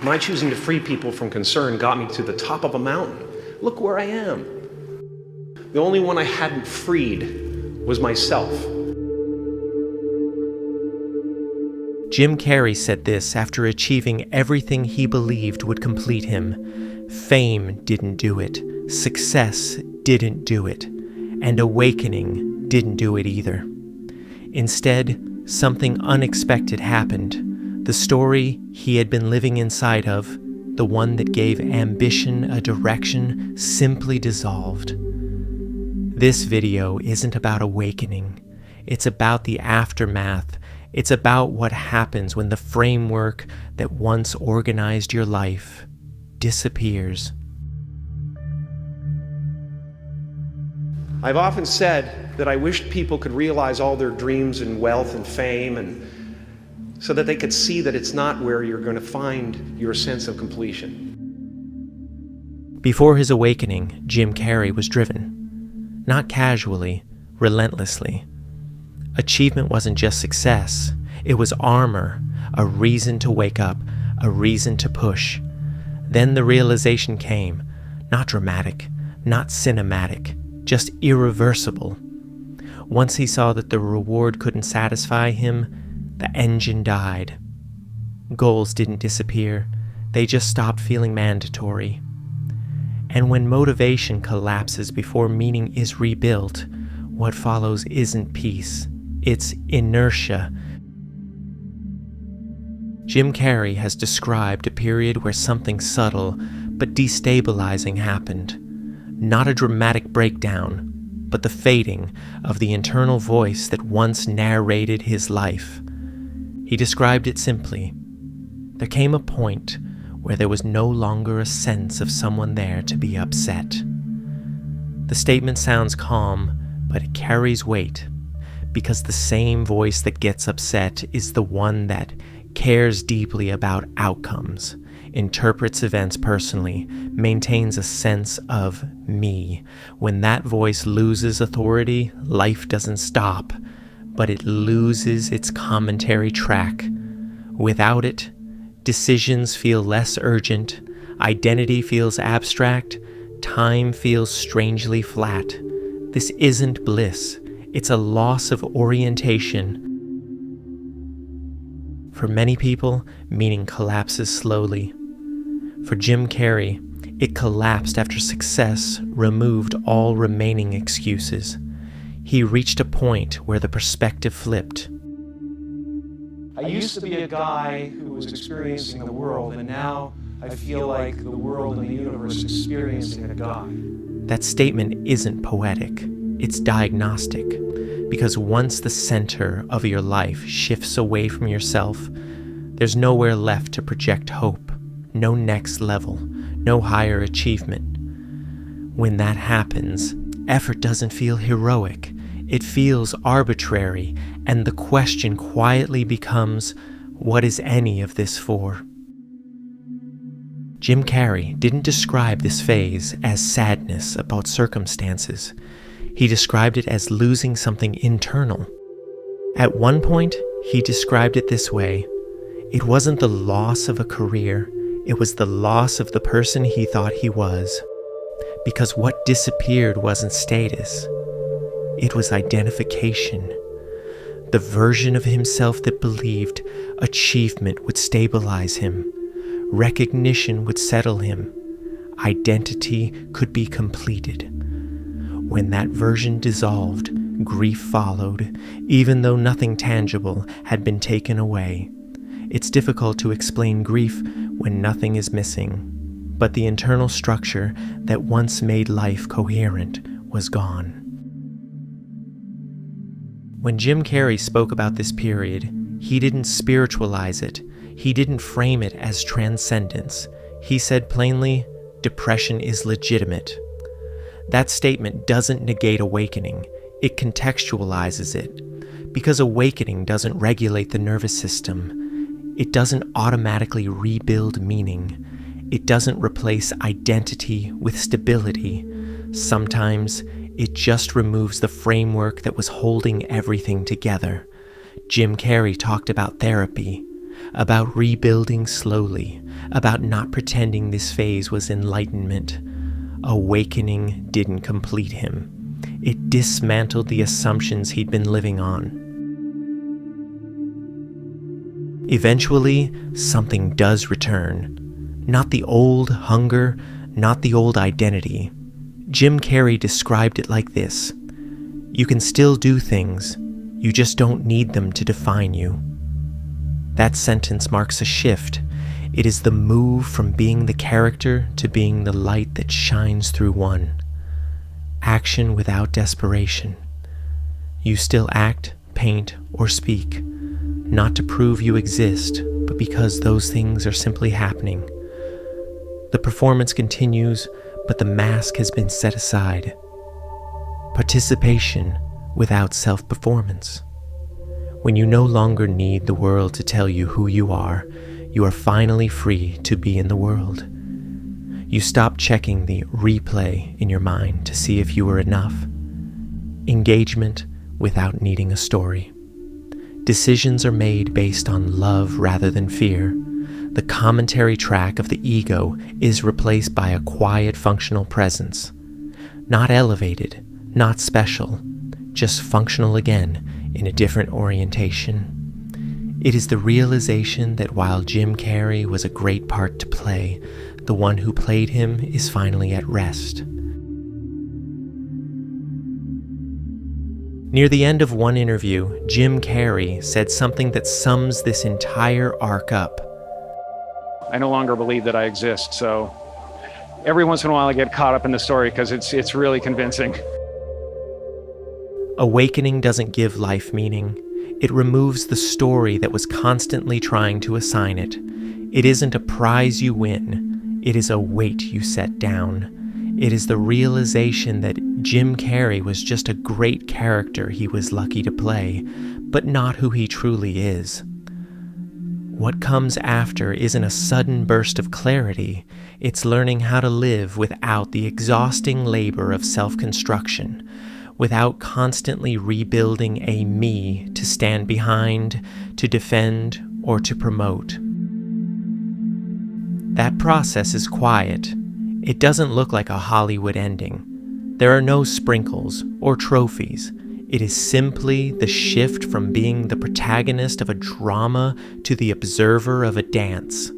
My choosing to free people from concern got me to the top of a mountain. Look where I am. The only one I hadn't freed was myself. Jim Carrey said this after achieving everything he believed would complete him. Fame didn't do it, success didn't do it, and awakening didn't do it either. Instead, something unexpected happened. The story he had been living inside of, the one that gave ambition a direction, simply dissolved. This video isn't about awakening. It's about the aftermath. It's about what happens when the framework that once organized your life disappears. I've often said that I wished people could realize all their dreams and wealth and fame, and so that they could see that it's not where you're going to find your sense of completion. Before his awakening, Jim Carrey was driven. Not casually, relentlessly. Achievement wasn't just success, it was armor, a reason to wake up, a reason to push. Then the realization came, not dramatic, not cinematic, just irreversible. Once he saw that the reward couldn't satisfy him, the engine died. Goals didn't disappear, they just stopped feeling mandatory. And when motivation collapses before meaning is rebuilt, what follows isn't peace. It's inertia. Jim Carrey has described a period where something subtle but destabilizing happened. Not a dramatic breakdown, but the fading of the internal voice that once narrated his life. He described it simply. There came a point where there was no longer a sense of someone there to be upset. The statement sounds calm, but it carries weight. Because the same voice that gets upset is the one that cares deeply about outcomes, interprets events personally, maintains a sense of me. When that voice loses authority, life doesn't stop, but it loses its commentary track. Without it, decisions feel less urgent, identity feels abstract, time feels strangely flat. This isn't bliss. It's a loss of orientation. For many people, meaning collapses slowly. For Jim Carrey, it collapsed after success removed all remaining excuses. He reached a point where the perspective flipped. I used to be a guy who was experiencing the world, and now I feel like the world and the universe is experiencing a guy. That statement isn't poetic. It's diagnostic, because once the center of your life shifts away from yourself, there's nowhere left to project hope, no next level, no higher achievement. When that happens, effort doesn't feel heroic, it feels arbitrary, and the question quietly becomes, what is any of this for? Jim Carrey didn't describe this phase as sadness about circumstances. He described it as losing something internal. At one point, he described it this way. It wasn't the loss of a career, it was the loss of the person he thought he was. Because what disappeared wasn't status, it was identification. The version of himself that believed achievement would stabilize him, recognition would settle him, identity could be completed. When that version dissolved, grief followed, even though nothing tangible had been taken away. It's difficult to explain grief when nothing is missing, but the internal structure that once made life coherent was gone. When Jim Carrey spoke about this period, he didn't spiritualize it. He didn't frame it as transcendence. He said plainly, depression is legitimate. That statement doesn't negate awakening, it contextualizes it. Because awakening doesn't regulate the nervous system. It doesn't automatically rebuild meaning. It doesn't replace identity with stability. Sometimes it just removes the framework that was holding everything together. Jim Carrey talked about therapy. about rebuilding slowly, about not pretending this phase was enlightenment. Awakening didn't complete him. It dismantled the assumptions he'd been living on. Eventually, something does return. Not the old hunger, not the old identity. Jim Carrey described it like this: you can still do things, you just don't need them to define you. That sentence marks a shift. It is the move from being the character to being the light that shines through one. Action without desperation. You still act, paint, or speak, not to prove you exist, but because those things are simply happening. The performance continues, but the mask has been set aside. Participation without self-performance. When you no longer need the world to tell you who you are finally free to be in the world. You stop checking the replay in your mind to see if you were enough. Engagement without needing a story. Decisions are made based on love rather than fear. The commentary track of the ego is replaced by a quiet, functional presence. Not elevated, not special, just functional again in a different orientation. It is the realization that while Jim Carrey was a great part to play, the one who played him is finally at rest. Near the end of one interview, Jim Carrey said something that sums this entire arc up. I no longer believe that I exist, so every once in a while I get caught up in the story because it's really convincing. Awakening doesn't give life meaning. It removes the story that was constantly trying to assign it. It isn't a prize you win. It is a weight you set down. It is the realization that Jim Carrey was just a great character he was lucky to play, but not who he truly is. What comes after isn't a sudden burst of clarity. It's learning how to live without the exhausting labor of self-construction, without constantly rebuilding a me to stand behind, to defend, or to promote. That process is quiet. It doesn't look like a Hollywood ending. There are no sprinkles or trophies. It is simply the shift from being the protagonist of a drama to the observer of a dance.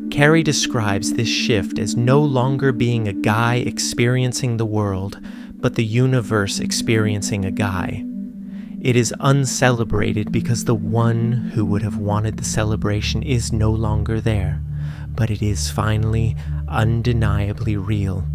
Carrey describes this shift as no longer being a guy experiencing the world, but the universe experiencing a guy. It is uncelebrated because the one who would have wanted the celebration is no longer there, but it is finally undeniably real.